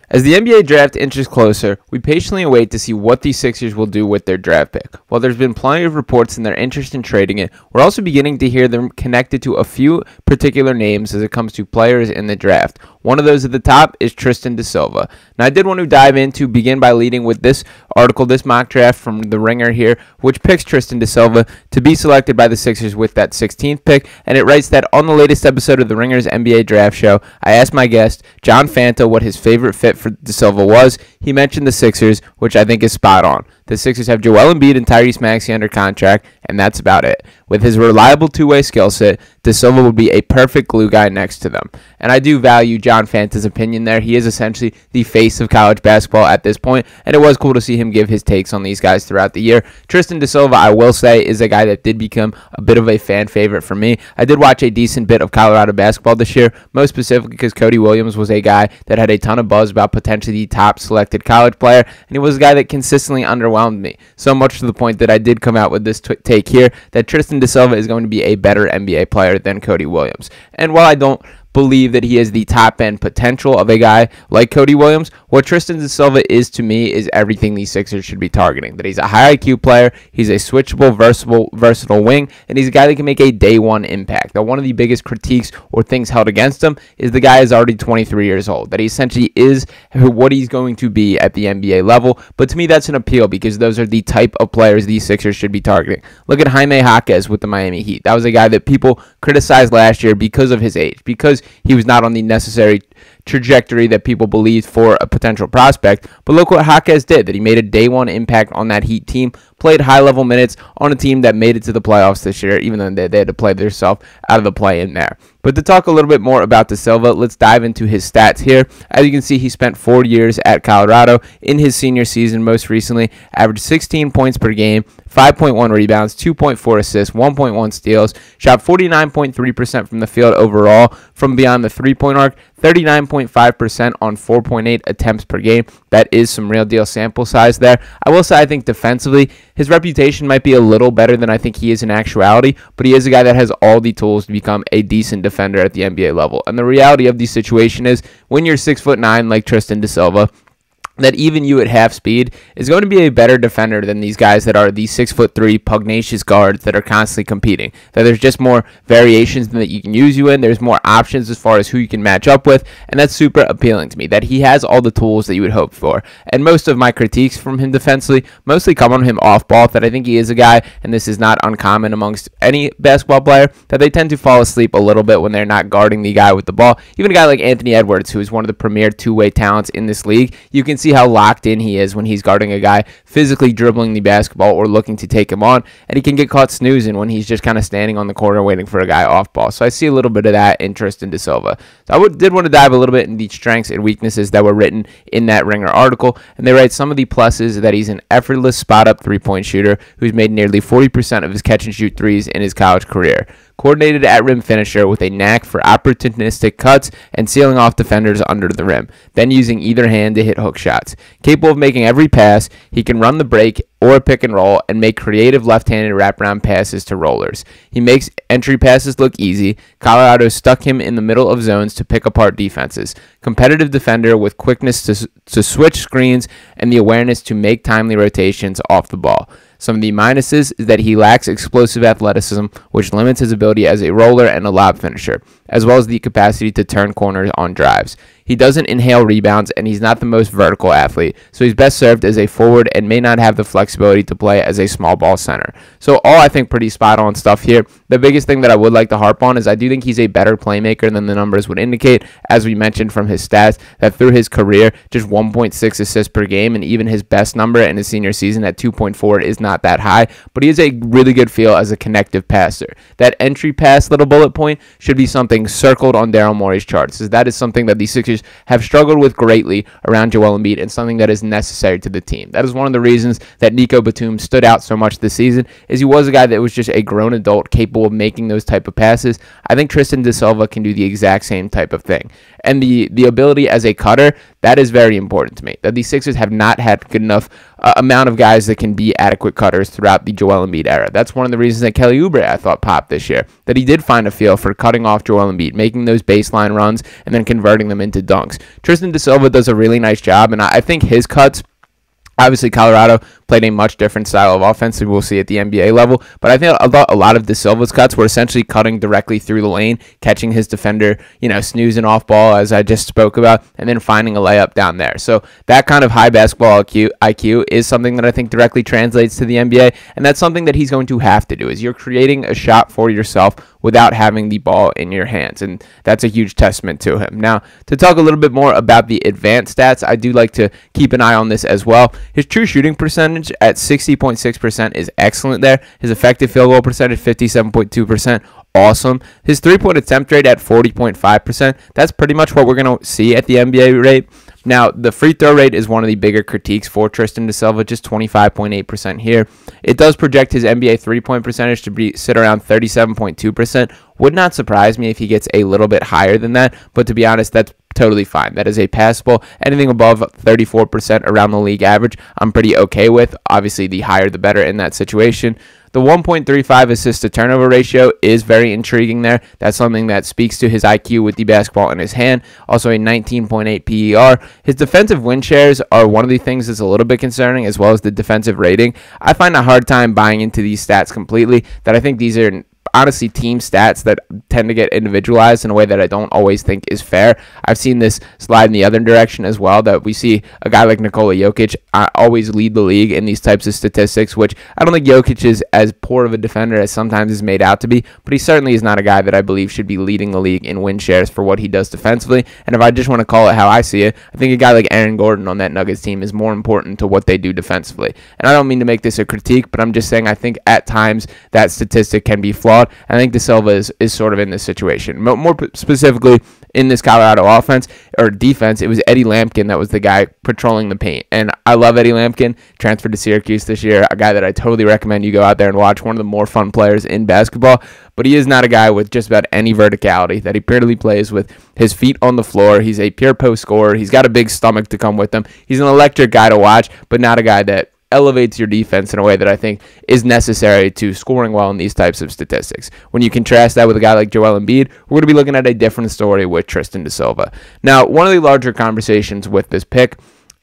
As the NBA draft inches closer, we patiently await to see what the Sixers will do with their draft pick. While there's been plenty of reports in their interest in trading it, we're also beginning to hear them connected to a few particular names as it comes to players in the draft. One of those at the top is Tristan da Silva. Now, I did want to dive into, begin by leading with this article, this mock draft from The Ringer here, which picks Tristan da Silva to be selected by the Sixers with that 16th pick, and it writes that on the latest episode of The Ringer's NBA draft show, I asked my guest, John Fanta, what his favorite fit for da Silva was. He mentioned the Sixers, which I think is spot on. The Sixers have Joel Embiid and Tyrese Maxey under contract, and that's about it. With his reliable two-way skill set, da Silva would be a perfect glue guy next to them. And I do value John Fanta's opinion there. He is essentially the face of college basketball at this point, and it was cool to see him give his takes on these guys throughout the year. Tristan da Silva, I will say, is a guy that did become a bit of a fan favorite for me. I did watch a decent bit of Colorado basketball this year, most specifically because Cody Williams was a guy that had a ton of buzz about potentially the top selected college player, and he was a guy that consistently underwhelmed me. So much to the point that I did come out with this take here that Tristan da Silva is going to be a better NBA player than Cody Williams. And while I don't believe that he has the top end potential of a guy like Cody Williams, what Tristan da Silva is to me is everything these Sixers should be targeting. That he's a high IQ player, he's a switchable, versatile wing, and he's a guy that can make a day one impact. Now, one of the biggest critiques or things held against him is the guy is already 23 years old, that he essentially is what he's going to be at the NBA level. But to me, that's an appeal because those are the type of players these Sixers should be targeting. Look at Jaime Jaquez with the Miami Heat. That was a guy that people criticized last year because of his age, because he was not on the necessary trajectory that people believed for a potential prospect. But look what Jaquez did, that he made a day one impact on that Heat team, played high-level minutes on a team that made it to the playoffs this year, even though they had to play themselves out of the play-in there. But to talk a little bit more about da Silva, let's dive into his stats here. As you can see, he spent 4 years at Colorado. In his senior season, most recently, averaged 16 points per game, 5.1 rebounds, 2.4 assists, 1.1 steals, shot 49.3% from the field overall from beyond the three-point arc, 39.5% on 4.8 attempts per game. That is some real deal sample size there. I will say I think defensively, his reputation might be a little better than I think he is in actuality, but he is a guy that has all the tools to become a decent defender at the NBA level. And the reality of the situation is when you're 6'9" like Tristan da Silva, that even you at half speed is going to be a better defender than these guys that are these 6'3" pugnacious guards that are constantly competing. That there's just more variations that you can use you in. There's more options as far as who you can match up with, and that's super appealing to me, that he has all the tools that you would hope for. And most of my critiques from him defensively mostly come on him off ball, that I think he is a guy, and this is not uncommon amongst any basketball player, that they tend to fall asleep a little bit when they're not guarding the guy with the ball. Even a guy like Anthony Edwards, who is one of the premier two-way talents in this league, you can see how locked in he is when he's guarding a guy physically dribbling the basketball or looking to take him on, and he can get caught snoozing when he's just kind of standing on the corner waiting for a guy off ball. So I see a little bit of that in Tristan da Silva. So I did want to dive a little bit in the strengths and weaknesses that were written in that Ringer article, and they write some of the pluses: that he's an effortless spot-up three-point shooter who's made nearly 40% of his catch-and-shoot threes in his college career. Coordinated at-rim finisher with a knack for opportunistic cuts and sealing off defenders under the rim, then using either hand to hit hook shots. Capable of making every pass, he can run the break or a pick and roll and make creative left-handed wraparound passes to rollers. He makes entry passes look easy. Colorado stuck him in the middle of zones to pick apart defenses. Competitive defender with quickness to switch screens and the awareness to make timely rotations off the ball. Some of the minuses is that he lacks explosive athleticism, which limits his ability as a roller and a lob finisher, as well as the capacity to turn corners on drives. He doesn't inhale rebounds, and he's not the most vertical athlete, so he's best served as a forward and may not have the flexibility to play as a small ball center. So all, I think, pretty spot on stuff here. The biggest thing that I would like to harp on is I do think he's a better playmaker than the numbers would indicate, as we mentioned from his stats, that through his career, just 1.6 assists per game, and even his best number in his senior season at 2.4 is not that high, but he has a really good feel as a connective passer. That entry pass little bullet point should be something circled on Daryl Morey's charts, as that is something that the Sixers have struggled with greatly around Joel Embiid and something that is necessary to the team. That is one of the reasons that Nico Batum stood out so much this season, is he was a guy that was just a grown adult capable of making those type of passes. I think Tristan da Silva can do the exact same type of thing. And the ability as a cutter, that is very important to me. That the Sixers have not had good enough amount of guys that can be adequate cutters throughout the Joel Embiid era. That's one of the reasons that Kelly Oubre, I thought, popped this year. That he did find a feel for cutting off Joel Joel Embiid, making those baseline runs and then converting them into dunks. Tristan da Silva does a really nice job, and I think his cuts, obviously, Colorado played a much different style of offense than we'll see at the NBA level, but I think a lot of De Silva's cuts were essentially cutting directly through the lane, catching his defender, snoozing off ball, as I just spoke about, and then finding a layup down there. So that kind of high basketball IQ is something that I think directly translates to the NBA, and that's something that he's going to have to do, is you're creating a shot for yourself without having the ball in your hands, and that's a huge testament to him. Now, to talk a little bit more about the advanced stats, I do like to keep an eye on this as well. His true shooting percentage at 60.6% is excellent there. His effective field goal percentage, 57.2%, awesome. His three-point attempt rate at 40.5%, that's pretty much what we're going to see at the NBA rate. Now, the free throw rate is one of the bigger critiques for Tristan da Silva, just 25.8% here. It does project his NBA three-point percentage to sit around 37.2%. Would not surprise me if he gets a little bit higher than that, but to be honest, that's totally fine. That is a passable. Anything above 34% around the league average, I'm pretty okay with. Obviously, the higher the better in that situation. The 1.35 assist to turnover ratio is very intriguing there. That's something that speaks to his IQ with the basketball in his hand. Also a 19.8 PER. His defensive win shares are one of the things that's a little bit concerning, as well as the defensive rating. I find a hard time buying into these stats completely, that I think these are honestly team stats that tend to get individualized in a way that I don't always think is fair. I've seen this slide in the other direction as well, that we see a guy like Nikola Jokic always lead the league in these types of statistics, which I don't think Jokic is as poor of a defender as sometimes is made out to be, but he certainly is not a guy that I believe should be leading the league in win shares for what he does defensively. And if I just want to call it how I see it, I think a guy like Aaron Gordon on that Nuggets team is more important to what they do defensively. And I don't mean to make this a critique, but I'm just saying I think at times that statistic can be flawed. I think De Silva is sort of in this situation. More specifically, in this Colorado offense or defense, it was Eddie Lampkin that was the guy patrolling the paint. And I love Eddie Lampkin, transferred to Syracuse this year, a guy that I totally recommend you go out there and watch, one of the more fun players in basketball. But he is not a guy with just about any verticality, that he purely plays with his feet on the floor. He's a pure post scorer. He's got a big stomach to come with him. He's an electric guy to watch, but not a guy that elevates your defense in a way that I think is necessary to scoring well in these types of statistics. When you contrast that with a guy like Joel Embiid, we're going to be looking at a different story with Tristan da Silva. Now, one of the larger conversations with this pick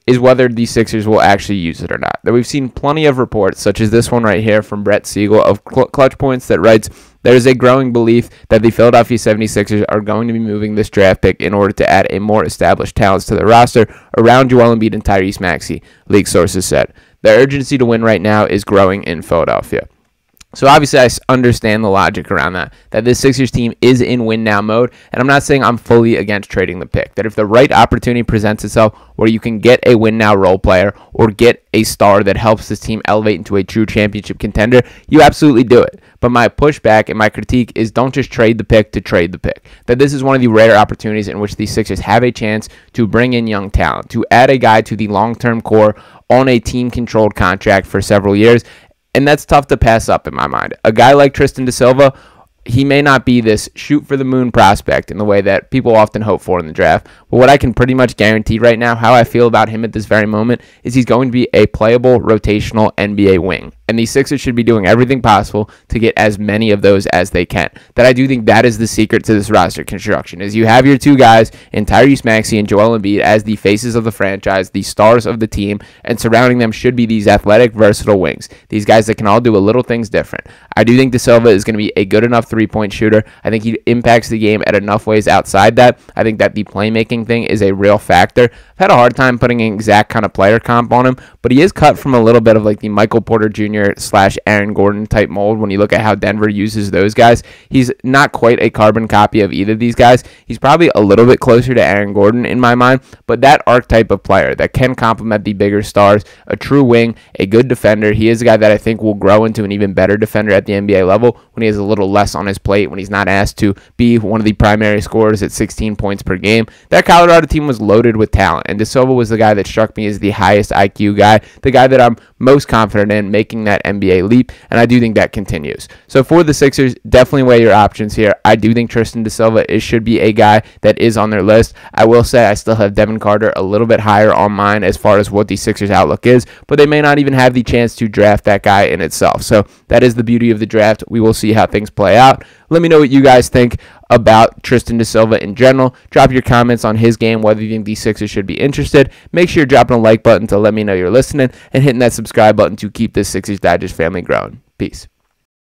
is whether the Sixers will actually use it or not. That we've seen plenty of reports, such as this one right here from Brett Siegel of Clutch Points, that writes, there is a growing belief that the Philadelphia 76ers are going to be moving this draft pick in order to add a more established talents to the roster around Joel Embiid and Tyrese Maxey, league sources said. The urgency to win right now is growing in Philadelphia. So obviously I understand the logic around that this Sixers team is in win now mode, and I'm not saying I'm fully against trading the pick, that if the right opportunity presents itself where you can get a win now role player or get a star that helps this team elevate into a true championship contender, you absolutely do it. But my pushback and my critique is don't just trade the pick to trade the pick. That this is one of the rare opportunities in which the Sixers have a chance to bring in young talent, to add a guy to the long-term core on a team-controlled contract for several years. And that's tough to pass up in my mind. A guy like Tristan da Silva, he may not be this shoot-for-the-moon prospect in the way that people often hope for in the draft. But what I can pretty much guarantee right now, how I feel about him at this very moment, is he's going to be a playable, rotational NBA wing. And the Sixers should be doing everything possible to get as many of those as they can. That I do think that is the secret to this roster construction, is you have your two guys in Tyrese Maxey and Joel Embiid as the faces of the franchise, the stars of the team, and surrounding them should be these athletic, versatile wings. These guys that can all do a little things different. I do think Da Silva is going to be a good enough three-point shooter. I think he impacts the game at enough ways outside that. I think that the playmaking thing is a real factor. I've had a hard time putting an exact kind of player comp on him, but he is cut from a little bit of like the Michael Porter Jr. / Aaron Gordon type mold. When you look at how Denver uses those guys, he's not quite a carbon copy of either of these guys. He's probably a little bit closer to Aaron Gordon in my mind, but that archetype of player that can complement the bigger stars, a true wing, a good defender. He is a guy that I think will grow into an even better defender at the NBA level when he has a little less on his plate, when he's not asked to be one of the primary scorers at 16 points per game. That Colorado team was loaded with talent, and Da Silva was the guy that struck me as the highest IQ guy, the guy that I'm most confident in making that NBA leap, and I do think that continues. So for the Sixers, definitely weigh your options here. I do think Tristan da Silva should be a guy that is on their list. I will say I still have Devin Carter a little bit higher on mine as far as what the Sixers outlook is, but they may not even have the chance to draft that guy in itself. So that is the beauty of the draft. We will see how things play out. out. Let me know what you guys think about Tristan da Silva in general. Drop your comments on his game, whether you think the Sixers should be interested. Make sure you're dropping a like button to let me know you're listening and hitting that subscribe button to keep this Sixers Digest family growing. Peace.